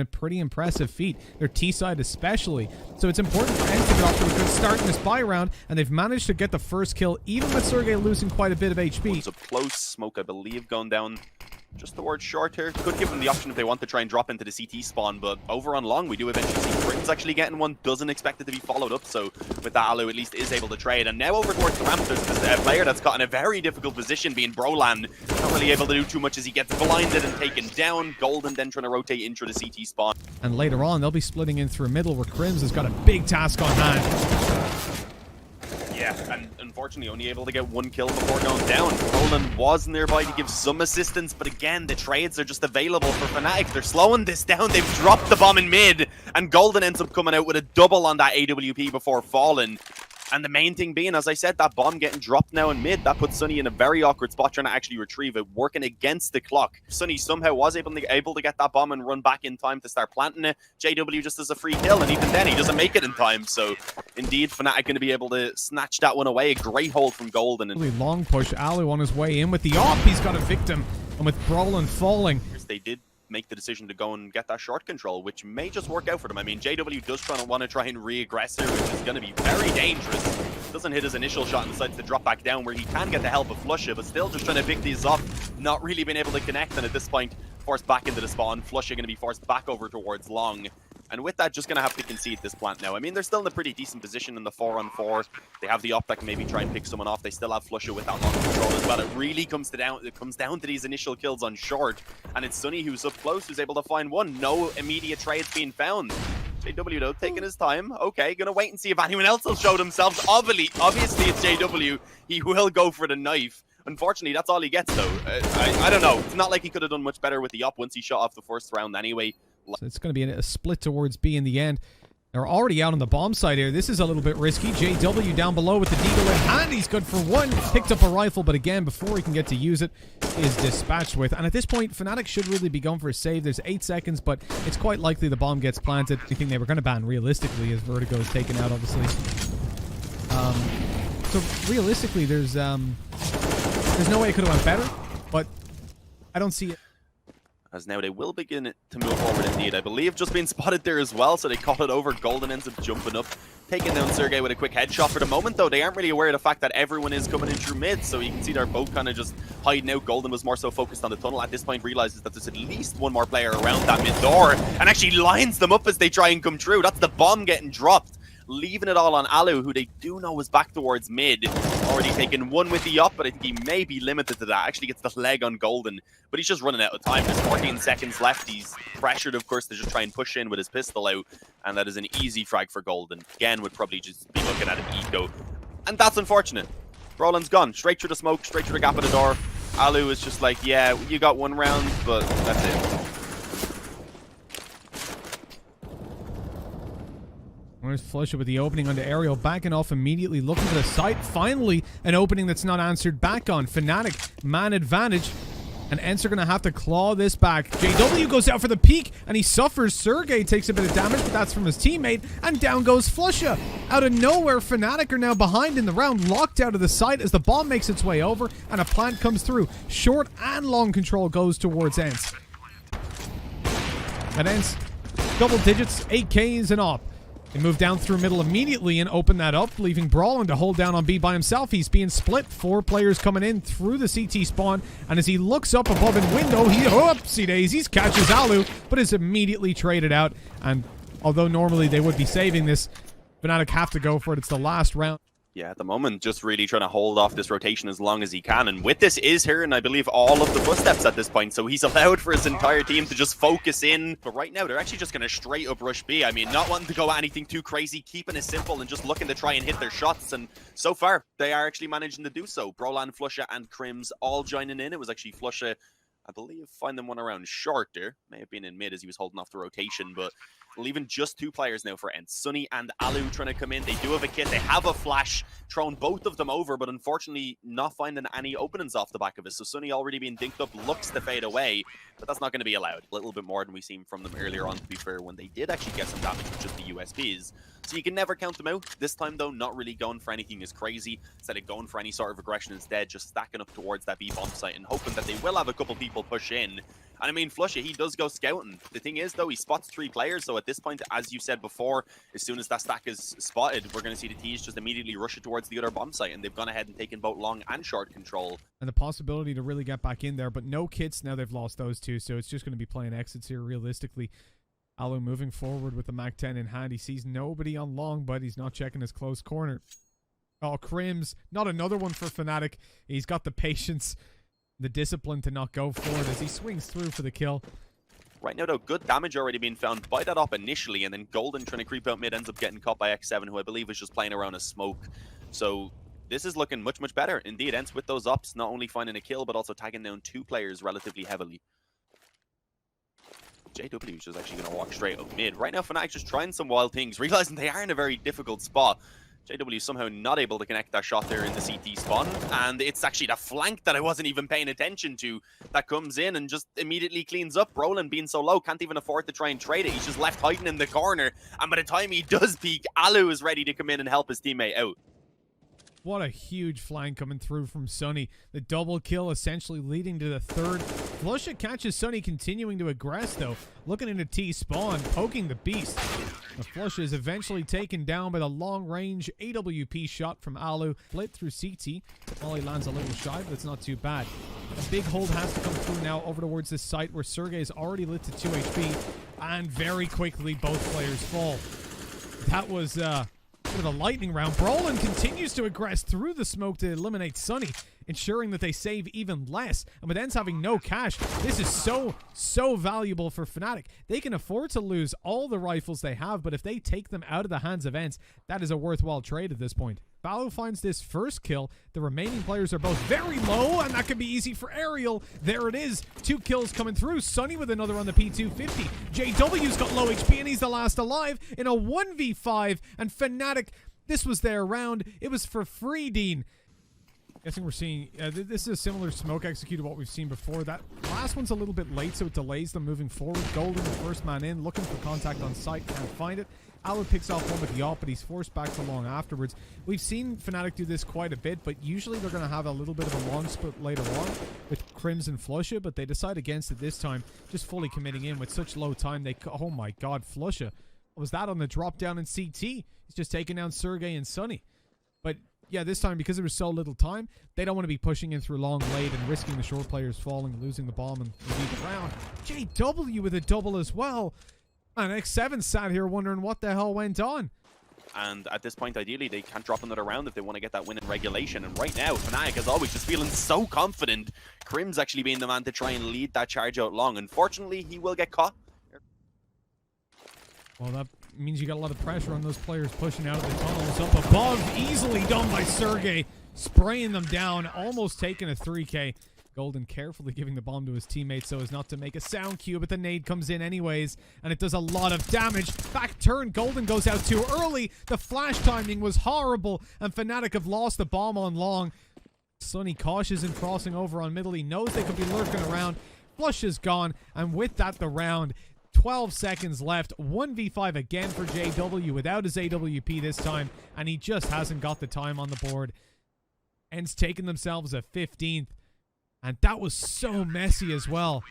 A pretty impressive feat, their T side especially. So it's important for ENCE to get off to a good start in this buy round, and they've managed to get the first kill, even with Sergey losing quite a bit of HP. It's a close smoke, I believe, going down just towards short here. Could give them the option if they want to try and drop into the CT spawn, but over on long, we do eventually see Britain's actually getting one. Doesn't expect it to be followed up, so with that, Alu at least is able to trade. And now over towards the ramp, there's this player that's got in a very difficult position, being Brolan. Not really able to do too much as he gets blinded and taken down. Golden then trying to rotate into the CT spawn. And later on, they'll be splitting in through middle, where Crims has got a big task on hand. Yeah, and unfortunately only able to get one kill before going down. Roland was nearby to give some assistance, but again, the trades are just available for Fnatic. They're slowing this down. They've dropped the bomb in mid, and Golden ends up coming out with a double on that AWP before falling. And the main thing being, as I said, that bomb getting dropped now in mid, that puts Sunny in a very awkward spot trying to actually retrieve it, working against the clock. Sunny somehow was able to get that bomb and run back in time to start planting it. JW just as a free kill, and even then he doesn't make it in time. So indeed, Fnatic going to be able to snatch that one away. A great hold from Golden. And really long push. Alu on his way in with the op. He's got a victim, and with Brolan falling. They did make the decision to go and get that short control, which may just work out for them. I mean, JW does want to try and re-aggress here, which is going to be very dangerous. Doesn't hit his initial shot and decides to drop back down where he can get the help of Flusha, but still just trying to pick these up, not really being able to connect, and at this point, forced back into the spawn. Flusha going to be forced back over towards long. And with that, just going to have to concede this plant now. I mean, they're still in a pretty decent position in the 4-on-4. They have the op that can maybe try and pick someone off. They still have Flusha with that long control as well. It really comes down to these initial kills on short. And it's Sunny who's up close, who's able to find one. No immediate trades being found. JW, though, taking his time. Okay, going to wait and see if anyone else will show themselves. Obviously, it's JW. He will go for the knife. Unfortunately, that's all he gets, though. I don't know. It's not like he could have done much better with the op once he shot off the first round anyway. So it's going to be a split towards B in the end. They're already out on the bomb side here. This is a little bit risky. JW down below with the deagle in hand. He's good for one. Picked up a rifle, but again, before he can get to use it, is dispatched with. And at this point, Fnatic should really be going for a save. There's 8 seconds, but it's quite likely the bomb gets planted. I think they were going to ban realistically as Vertigo is taken out, obviously. So realistically, there's no way it could have went better, but I don't see it. As now they will begin to move forward indeed. I believe just being spotted there as well, so they caught it over. Golden ends up jumping up, taking down Sergey with a quick headshot. For the moment, though, they aren't really aware of the fact that everyone is coming in through mid, so you can see they're both kind of just hiding out. Golden was more so focused on the tunnel. At this point, realizes that there's at least one more player around that mid door, and actually lines them up as they try and come through. That's the bomb getting dropped, leaving it all on Alu, who they do know is back towards mid. Already taken one with the up, but I think he may be limited to that. Actually gets the leg on Golden, but he's just running out of time. There's 14 seconds left. He's pressured, of course, to just try and push in with his pistol out, and that is an easy frag for Golden. Again, would probably just be looking at an eco, and that's unfortunate. Roland's gone. Straight through the smoke, straight through the gap of the door. Alu is just like, yeah, you got one round, but that's it. Where's Flusha with the opening onto Aerial, backing off immediately, looking for the site. Finally, an opening that's not answered back on. Fnatic, man advantage. And ENCE are going to have to claw this back. JW goes out for the peek, and he suffers. Sergey takes a bit of damage, but that's from his teammate. And down goes Flusha. Out of nowhere, Fnatic are now behind in the round, locked out of the site as the bomb makes its way over, and a plant comes through. Short and long control goes towards ENCE. And ENCE, double digits, 8Ks and up. They move down through middle immediately and open that up, leaving Brawlin to hold down on B by himself. He's being split. 4 players coming in through the CT spawn, and as he looks up above in window, he oopsie daisies catches Alu, but is immediately traded out. And although normally they would be saving this, Fnatic have to go for it. It's the last round. Yeah, at the moment, just really trying to hold off this rotation as long as he can. And with this is here, and I believe all of the footsteps at this point. So he's allowed for his entire team to just focus in. But right now, they're actually just going to straight up rush B. I mean, not wanting to go at anything too crazy, keeping it simple and just looking to try and hit their shots. And so far, they are actually managing to do so. Brolan, Flusha, and Crims all joining in. It was actually Flusha, I believe, finding one around short there. May have been in mid as he was holding off the rotation, but leaving just 2 players now for ENCE. Sunny and Alu trying to come in. They do have a kit. They have a flash. Thrown both of them over, but unfortunately not finding any openings off the back of it. So Sunny already being dinked up, looks to fade away, but that's not going to be allowed. A little bit more than we've seen from them earlier on, to be fair, when they did actually get some damage with just the USPs. So you can never count them out. This time, though, not really going for anything as crazy. Instead of going for any sort of aggression, instead just stacking up towards that B bomb site and hoping that they will have a couple people push in. And I mean, Flusha, he does go scouting. The thing is, though, he spots 3 players. So at this point, as you said before, as soon as that stack is spotted, we're going to see the T's just immediately rush it towards the other bomb site. And they've gone ahead and taken both long and short control. And the possibility to really get back in there, but no kits. Now they've lost those 2, so it's just going to be playing exits here realistically. Alu moving forward with the Mac-10 in hand. He sees nobody on long, but he's not checking his close corner. Oh, Crims. Not another one for Fnatic. He's got the patience, the discipline to not go for it as he swings through for the kill. Right now, though, good damage already being found by that op initially, and then Golden trying to creep out mid ends up getting caught by X7, who I believe was just playing around a smoke. So this is looking much, much better. Indeed, ENCE with those ops, not only finding a kill, but also tagging down 2 players relatively heavily. JW is just actually going to walk straight up mid. Right now, Fnatic just trying some wild things, realizing they are in a very difficult spot. JW is somehow not able to connect that shot there in the CT spawn, and it's actually the flank that I wasn't even paying attention to that comes in and just immediately cleans up. Roland being so low, can't even afford to try and trade it. He's just left hiding in the corner, and by the time he does peek, Alu is ready to come in and help his teammate out. What a huge flank coming through from Sunny. The double kill essentially leading to the 3rd. Flusha catches Sunny continuing to aggress though. Looking into T spawn, poking the beast. The Flusha is eventually taken down by the long range AWP shot from Alu. Split through CT. Ollie lands a little shy, but it's not too bad. A big hold has to come through now over towards this site where Sergey is already lit to 2 HP. And very quickly both players fall. That was with a lightning round. Brolin continues to aggress through the smoke to eliminate Sunny, ensuring that they save even less. And with ENCE having no cash, this is so valuable for Fnatic. They can afford to lose all the rifles they have, but if they take them out of the hands of ENCE, that is a worthwhile trade at this point. Balu finds this first kill. The remaining players are both very low, and that could be easy for Aerial. There it is. 2 kills coming through. Sunny with another on the P250. JW's got low HP, and he's the last alive in a 1v5. And Fnatic, this was their round. It was for free, Dean. Guessing we're seeing, this is a similar smoke execute to what we've seen before. That last one's a little bit late, so it delays them moving forward. Golden, the first man in, looking for contact on site, can't find it. Alu picks off one with the op, but he's forced back to long afterwards. We've seen Fnatic do this quite a bit, but usually they're going to have a little bit of a long split later on with Crims and Flusha, but they decide against it this time, just fully committing in with such low time. Oh my god, Flusha. What was that on the drop down in CT? He's just taking down Sergey and Sunny. But yeah, this time, because there was so little time, they don't want to be pushing in through long late and risking the short players falling, losing the bomb, and indeed the round. JW with a double as well. And X7 sat here wondering what the hell went on. And at this point, ideally, they can't drop another round if they want to get that win in regulation. And right now, Fnatic, as always, just feeling so confident. Crims actually being the man to try and lead that charge out long. Unfortunately, he will get caught. Well, that means you got a lot of pressure on those players pushing out of the tunnels. Up above, easily done by Sergey. Spraying them down, almost taking a 3K. Golden carefully giving the bomb to his teammates so as not to make a sound cue, but the nade comes in anyways, and it does a lot of damage. Back turn, Golden goes out too early. The flash timing was horrible, and Fnatic have lost the bomb on long. Sunny cautious in crossing over on middle. He knows they could be lurking around. Flush is gone, and with that, the round. 12 seconds left. 1v5 again for JW without his AWP this time, and he just hasn't got the time on the board. ENCE taking themselves a 15th. And that was so messy as well.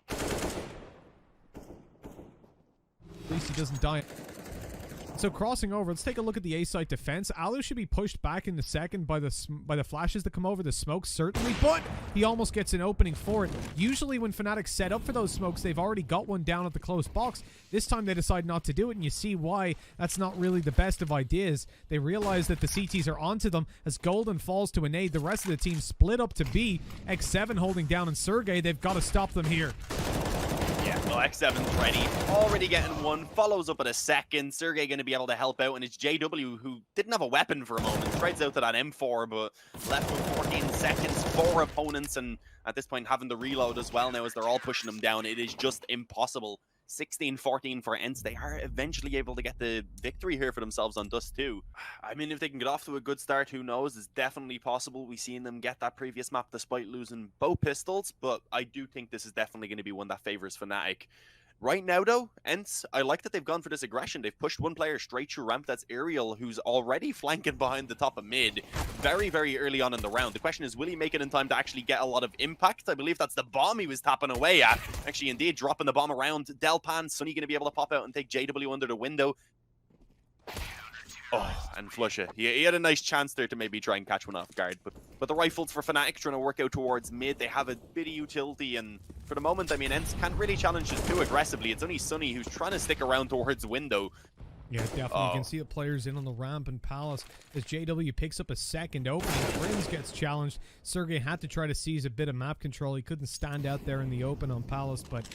At least he doesn't die. So crossing over, let's take a look at the A site defense. Alu should be pushed back in the second by the flashes that come over the smoke, certainly, but he almost gets an opening for it. Usually when Fnatic set up for those smokes, they've already got one down at the close box. This time they decide not to do it, and you see why that's not really the best of ideas. They realize that the CTs are onto them as Golden falls to a nade. The rest of the team split up to B. X7 holding down on Sergey. They've got to stop them here. Yeah, well, X7's ready. Already getting one. Follows up at a second. Sergey going to be able to help out, and it's JW, who didn't have a weapon for a moment. Strides out to that M4, but left with 14 seconds. 4 opponents, and at this point having to reload as well now as they're all pushing him down. It is just impossible. 16-14 for ENCE. They are eventually able to get the victory here for themselves on Dust 2. I mean, if they can get off to a good start, who knows? It's definitely possible. We've seen them get that previous map despite losing bow pistols, but I do think this is definitely going to be one that favors Fnatic. Right now, though, ENCE, I like that they've gone for this aggression. They've pushed one player straight through ramp. That's Aerial, who's already flanking behind the top of mid very, very early on in the round. The question is, will he make it in time to actually get a lot of impact? I believe that's the bomb he was tapping away at. Actually, indeed, dropping the bomb around. Delpan, Sunny going to be able to pop out and take JW under the window. Oh, and Flusha. He had a nice chance there to maybe try and catch one off guard, but the rifles for Fnatic trying to work out towards mid. They have a bit of utility, and for the moment, I mean, ENCE can't really challenge this too aggressively. It's only Sunny who's trying to stick around towards window. Yeah, definitely. You can see the players in on the ramp and Palace as JW picks up a second opening. Prince gets challenged. Sergey had to try to seize a bit of map control. He couldn't stand out there in the open on Palace, but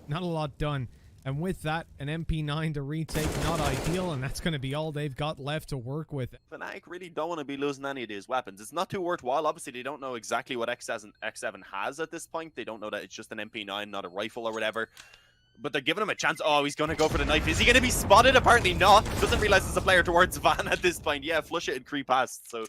not a lot done. And with that, an MP9 to retake, not ideal, and that's going to be all they've got left to work with. Fnatic really don't want to be losing any of these weapons. It's not too worthwhile. Obviously, they don't know exactly what X7 has at this point. They don't know that it's just an MP9, not a rifle or whatever. But they're giving him a chance. Oh, he's going to go for the knife. Is he going to be spotted? Apparently not. Doesn't realize it's a player towards Van at this point. Yeah, flush it and creep past. So,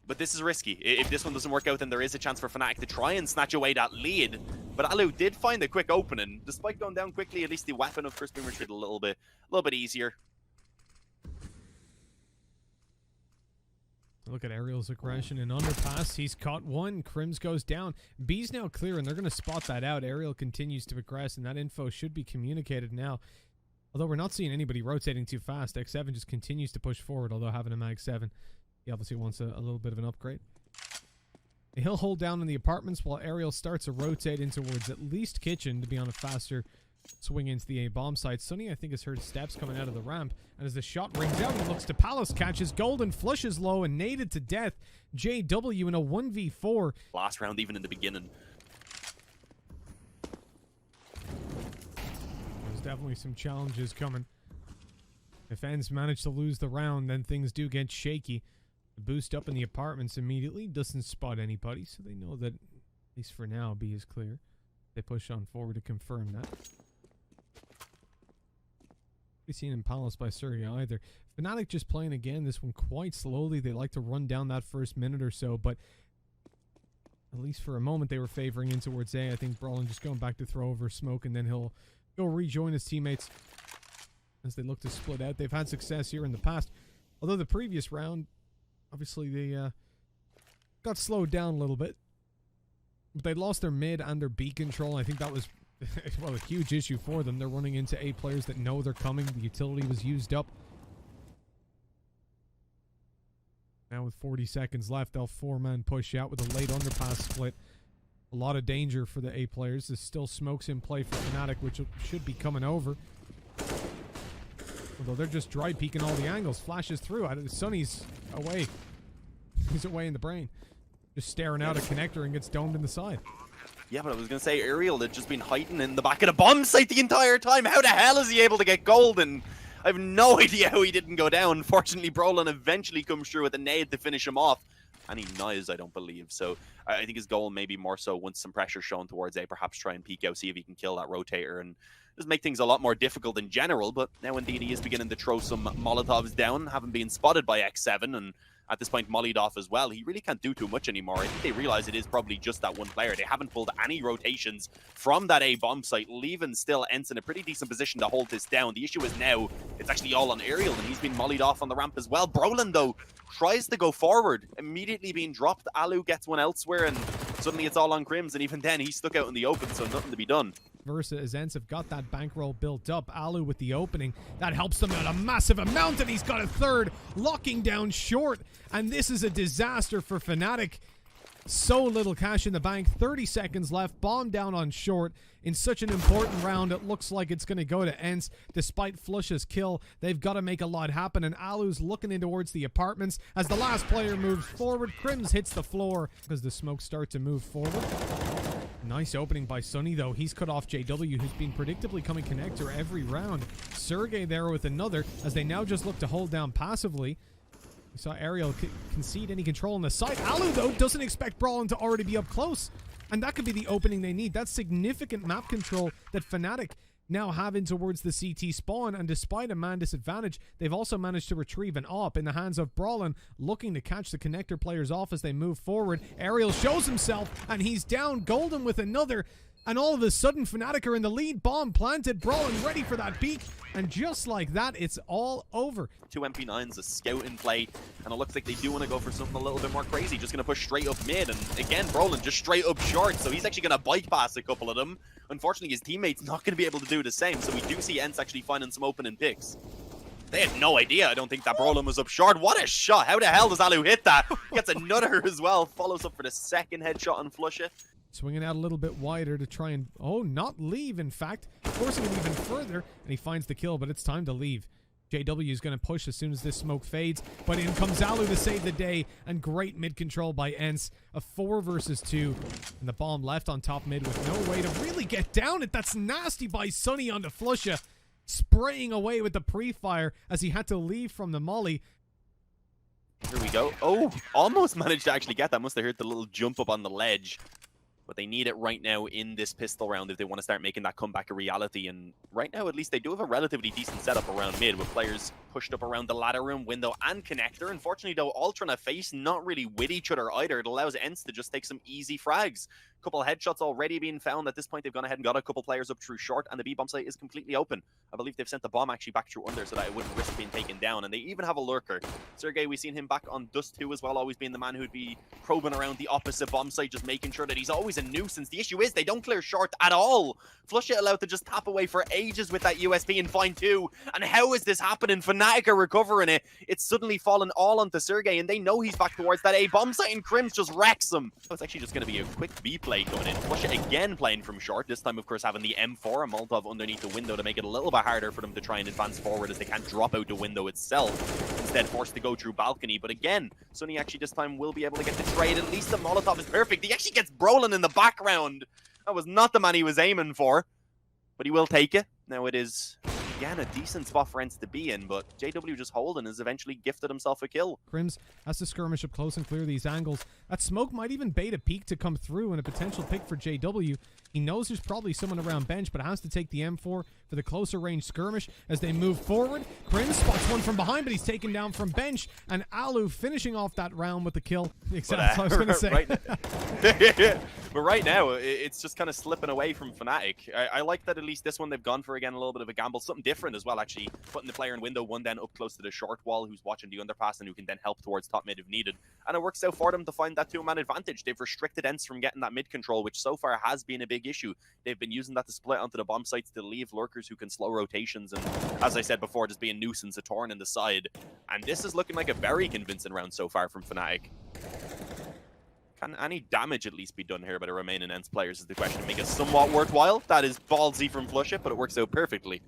but this is risky. If this one doesn't work out, then there is a chance for Fnatic to try and snatch away that lead. But Alu did find a quick opening. Despite going down quickly, at least the weapon of course being retrieved a little bit easier. Look at Aerial's aggression and underpass. He's caught one. Crims goes down. B's now clear, and they're going to spot that out. Aerial continues to progress, and that info should be communicated now. Although we're not seeing anybody rotating too fast. X7 just continues to push forward, although having a Mag 7. He obviously wants a little bit of an upgrade. He'll hold down in the apartments while Aerial starts to rotate in towards at least kitchen to be on a faster swing into the A bomb site. Sunny, I think, has heard steps coming out of the ramp, and as the shot rings out, he looks to Palace, catches Golden, flushes low, and naded to death. JW in a 1v4. Last round, even in the beginning. There's definitely some challenges coming. If ENCE manage to lose the round, then things do get shaky. The boost up in the apartments immediately doesn't spot anybody, so they know that, at least for now, B is clear. They push on forward to confirm that. We've seen in Palace by Sergey either. Fnatic just playing again, this one quite slowly. They like to run down that first minute or so, but at least for a moment they were favoring in towards A. I think Brawlin just going back to throw over smoke, and then he'll go rejoin his teammates as they look to split out. They've had success here in the past, although the previous round, obviously they got slowed down a little bit. But they lost their mid and their B control. I think that was, well, a huge issue for them. They're running into A players that know they're coming. The utility was used up. Now with 40 seconds left, they'll four-man push out with a late underpass split. A lot of danger for the A players. There's still smokes in play for Fnatic, which should be coming over. Although they're just dry peeking all the angles. Flashes through. Sunny's away. He's away in the brain. Just staring out a connector and gets domed in the side. Yeah, but I was going to say, Aerial had just been hiding in the back of the bomb site the entire time. How the hell is he able to get golden? I have no idea how he didn't go down. Fortunately, Brolin eventually comes through with a nade to finish him off. And he knives, I don't believe. So I think his goal maybe more so once some pressure shown towards A, perhaps try and peek out, see if he can kill that rotator and just make things a lot more difficult in general. But now indeed he is beginning to throw some Molotovs down, having been spotted by X7 and at this point mollied off as well. He really can't do too much anymore. I think they realize it is probably just that one player. They haven't pulled any rotations from that A bomb site, leaving still ENCE in a pretty decent position to hold this down. The issue is now it's actually all on Aerial, and he's been mollied off on the ramp as well. Brolin, though, tries to go forward, immediately being dropped. Alu gets one elsewhere, and suddenly it's all on Crims, and even then he's stuck out in the open, so nothing to be done. Versa as ENCE have got that bankroll built up. Alu with the opening. That helps them out a massive amount, and he's got a third, locking down short. And this is a disaster for Fnatic. So little cash in the bank. 30 seconds left. Bomb down on short. In such an important round, it looks like it's going to go to ENCE. Despite Flush's kill, they've got to make a lot happen. And Alu's looking in towards the apartments. As the last player moves forward, Crims hits the floor as the smoke start to move forward. Nice opening by Sunny, though. He's cut off JW, who's been predictably coming connector every round. Sergey there with another, as they now just look to hold down passively. We saw Aerial concede any control on the side. Alu, though, doesn't expect Brawlin to already be up close. And that could be the opening they need. That's significant map control that Fnatic now have in towards the CT spawn, and despite a man disadvantage, they've also managed to retrieve an AWP in the hands of Brawlin, looking to catch the connector players off as they move forward. Aerial shows himself, and he's down. Golden with another. And all of a sudden, Fnatic are in the lead. Bomb planted, Brawlin ready for that peek. And just like that, it's all over. 2 MP9s, a scout in play, and it looks like they do want to go for something a little bit more crazy. Just going to push straight up mid, and again, Brawlin just straight up short, so he's actually going to bike pass a couple of them. Unfortunately, his teammate's not going to be able to do the same, so we do see ENCE actually finding some opening picks. They had no idea, I don't think, that Brawlin was up short. What a shot! How the hell does Alu hit that? Gets another as well, follows up for the second headshot on Flusha. Swinging out a little bit wider to try and, not leave, in fact. Forcing him even further, and he finds the kill, but it's time to leave. JW is going to push as soon as this smoke fades, but in comes Alu to save the day, and great mid control by ENCE. A 4 versus 2, and the bomb left on top mid with no way to really get down it. That's nasty by Sunny onto Flusha, spraying away with the pre-fire as he had to leave from the molly. Here we go. Oh, almost managed to actually get that. Must have heard the little jump up on the ledge. But they need it right now in this pistol round if they want to start making that comeback a reality. And right now, at least, they do have a relatively decent setup around mid with players pushed up around the ladder room, window, and connector. Unfortunately, though, all trying to face not really with each other either. It allows ENCE to just take some easy frags. A couple of headshots already being found. At this point, they've gone ahead and got a couple players up through short, and the B-bomb site is completely open. I believe they've sent the bomb actually back through under so that it wouldn't risk being taken down. And they even have a lurker. Sergey, we've seen him back on Dust 2 as well, always being the man who'd be probing around the opposite bomb site, just making sure that he's always a nuisance. The issue is they don't clear short at all. Flusha allowed to just tap away for ages with that USP and find 2. And how is this happening? Fnatic are recovering it. It's suddenly fallen all onto Sergey, and they know he's back towards that A bomb site, and Crims just wrecks him. So it's actually just going to be a quick B play going in. Flusha again playing from short, this time of course having the M4, a Molotov underneath the window to make it a little bit harder for them to try and advance forward as they can't drop out the window itself. Instead forced to go through balcony, but again, Sunny actually this time will be able to get the trade. At least the Molotov is perfect. He actually gets Brolin in the background. That was not the man he was aiming for, but he will take it. Now it is, again, a decent spot for ENCE to be in, but JW just holding has eventually gifted himself a kill. Crims has to skirmish up close and clear these angles. That smoke might even bait a peek to come through and a potential pick for JW. He knows there's probably someone around bench, but has to take the M4 for the closer range skirmish as they move forward. Crims spots one from behind, but he's taken down from bench, and Alu finishing off that round with the kill. Exactly what I was going to say. But right now, it's just kind of slipping away from Fnatic. I like that at least this one they've gone for, again, a little bit of a gamble. Something different as well, actually. Putting the player in window one then up close to the short wall who's watching the underpass and who can then help towards top mid if needed. And it works out for them to find that 2-man advantage. They've restricted ENCE from getting that mid control, which so far has been a big issue. They've been using that to split onto the bomb sites to leave lurkers who can slow rotations and, as I said before, just be a nuisance, a thorn in the side. And this is looking like a very convincing round so far from Fnatic. Can any damage at least be done here by the remaining ENCE players is the question. Make it somewhat worthwhile. That is ballsy from Flusha, but it works out perfectly.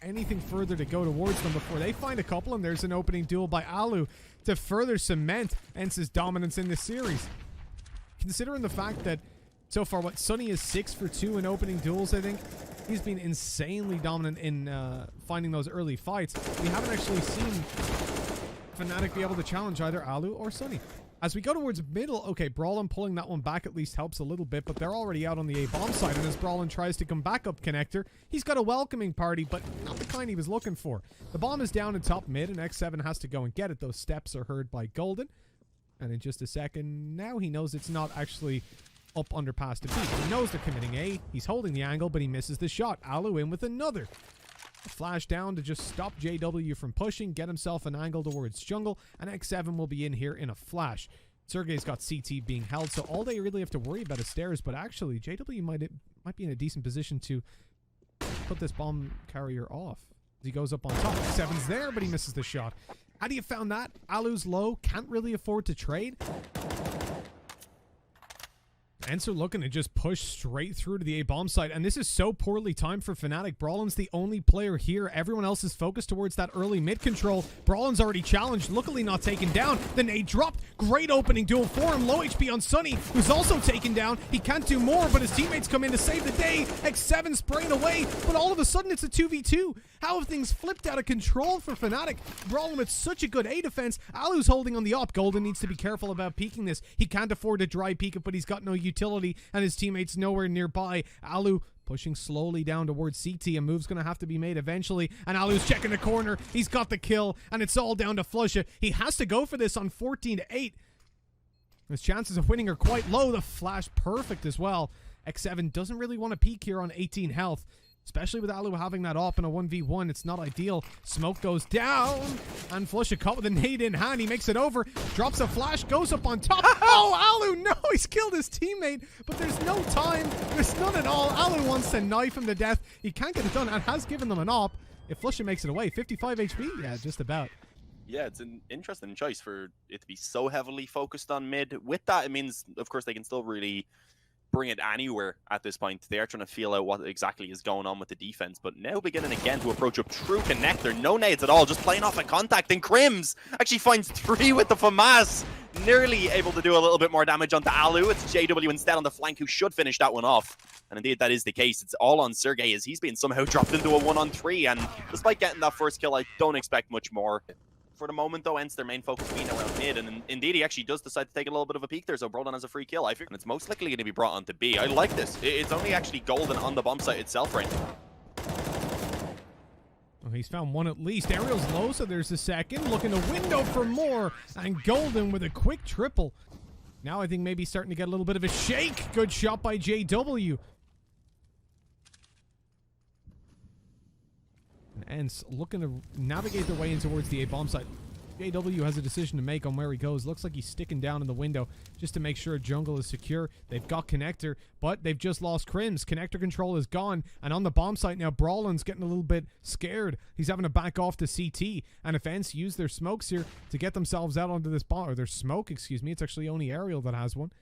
Anything further to go towards them before they find a couple, and there's an opening duel by Alu to further cement ENCE's dominance in this series. Considering the fact that so far, Sunny is 6 for 2 in opening duels, I think. He's been insanely dominant in finding those early fights. We haven't actually seen Fnatic be able to challenge either Alu or Sunny. As we go towards middle, okay, Brawlin pulling that one back at least helps a little bit, but they're already out on the A-bomb side, and as Brawlin tries to come back up connector, he's got a welcoming party, but not the kind he was looking for. The bomb is down in top mid, and X7 has to go and get it. Those steps are heard by Golden, and in just a second, now he knows it's not actually up underpass to B. He knows they're committing A, he's holding the angle, but he misses the shot. Alu in with another. A flash down to just stop JW from pushing, get himself an angle towards jungle, and X7 will be in here in a flash. Sergey's got CT being held, so all they really have to worry about is stairs, but actually JW might be in a decent position to put this bomb carrier off. He goes up on top. X7's there, but he misses the shot. How do you found that? Alu's low, can't really afford to trade. ENCE are looking to just push straight through to the A-bomb site, and this is so poorly timed for Fnatic. Brawlin's the only player here. Everyone else is focused towards that early mid control. Brawlin's already challenged, luckily not taken down. The nade dropped. Great opening duel for him. Low HP on Sunny, who's also taken down. He can't do more, but his teammates come in to save the day. X7 spraying away, but all of a sudden it's a 2v2. How have things flipped out of control for Fnatic? Brawlin with such a good A defense. Alu's holding on the op. Golden needs to be careful about peeking this. He can't afford to dry peek it, but he's got no utility, and his teammates nowhere nearby. Alu pushing slowly down towards CT. A move's going to have to be made eventually, and Alu's checking the corner. He's got the kill, and it's all down to Flusha. He has to go for this on 14-8. His chances of winning are quite low. The flash perfect as well. X7 doesn't really want to peek here on 18 health. Especially with Alu having that op in a 1v1, it's not ideal. Smoke goes down, and Flusha caught with a nade in hand. He makes it over, drops a flash, goes up on top. Oh, Alu, no, he's killed his teammate, but there's no time. There's none at all. Alu wants to knife him to death. He can't get it done and has given them an op. If Flusha makes it away, 55 HP? Yeah, just about. Yeah, it's an interesting choice for it to be so heavily focused on mid. With that, it means, of course, they can still really bring it anywhere at this point. They are trying to feel out what exactly is going on with the defense, but now beginning again to approach a true connector. No nades at all, just playing off a contact, and Crims actually finds 3 with the FAMAS. Nearly able to do a little bit more damage onto Alu. It's JW instead on the flank who should finish that one off. And indeed, that is the case. It's all on Sergey as he's been somehow dropped into a 1-on-3. And despite getting that first kill, I don't expect much more. For the moment, though, ENCE, their main focus being around mid, and indeed, he actually does decide to take a little bit of a peek there, so Brolan has a free kill, I figure, and it's most likely going to be brought onto B. I like this. It's only actually Golden on the bomb site itself right now. Oh, he's found one at least. Ariel's low, so there's the second. Looking to window for more, and Golden with a quick triple. Now I think maybe starting to get a little bit of a shake. Good shot by JW. And ENCE looking to navigate their way in towards the A bomb site. JW has a decision to make on where he goes. Looks like he's sticking down in the window just to make sure jungle is secure. They've got connector, but they've just lost Crims. Connector control is gone, and on the bomb site now, Brawlin's getting a little bit scared. He's having to back off to CT, and if ENCE use their smokes here to get themselves out onto this bomb, or their smoke, excuse me, it's actually only Ariel that has one.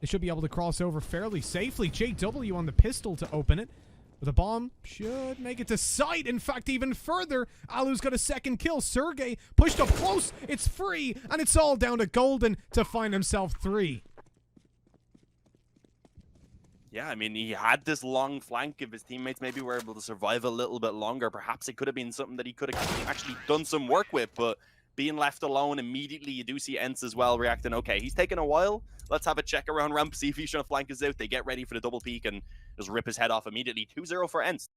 They should be able to cross over fairly safely. JW on the pistol to open it. The bomb should make it to site. In fact, even further, Alu's got a second kill. Sergey pushed up close. It's free, and it's all down to Golden to find himself 3. Yeah, I mean, he had this long flank. If his teammates maybe were able to survive a little bit longer, perhaps it could have been something that he could have actually done some work with, but being left alone immediately, you do see ENCE as well reacting, okay, he's taking a while. Let's have a check around ramp, see if he's trying to flank us out. They get ready for the double peek and just rip his head off immediately. 2-0 for ENCE.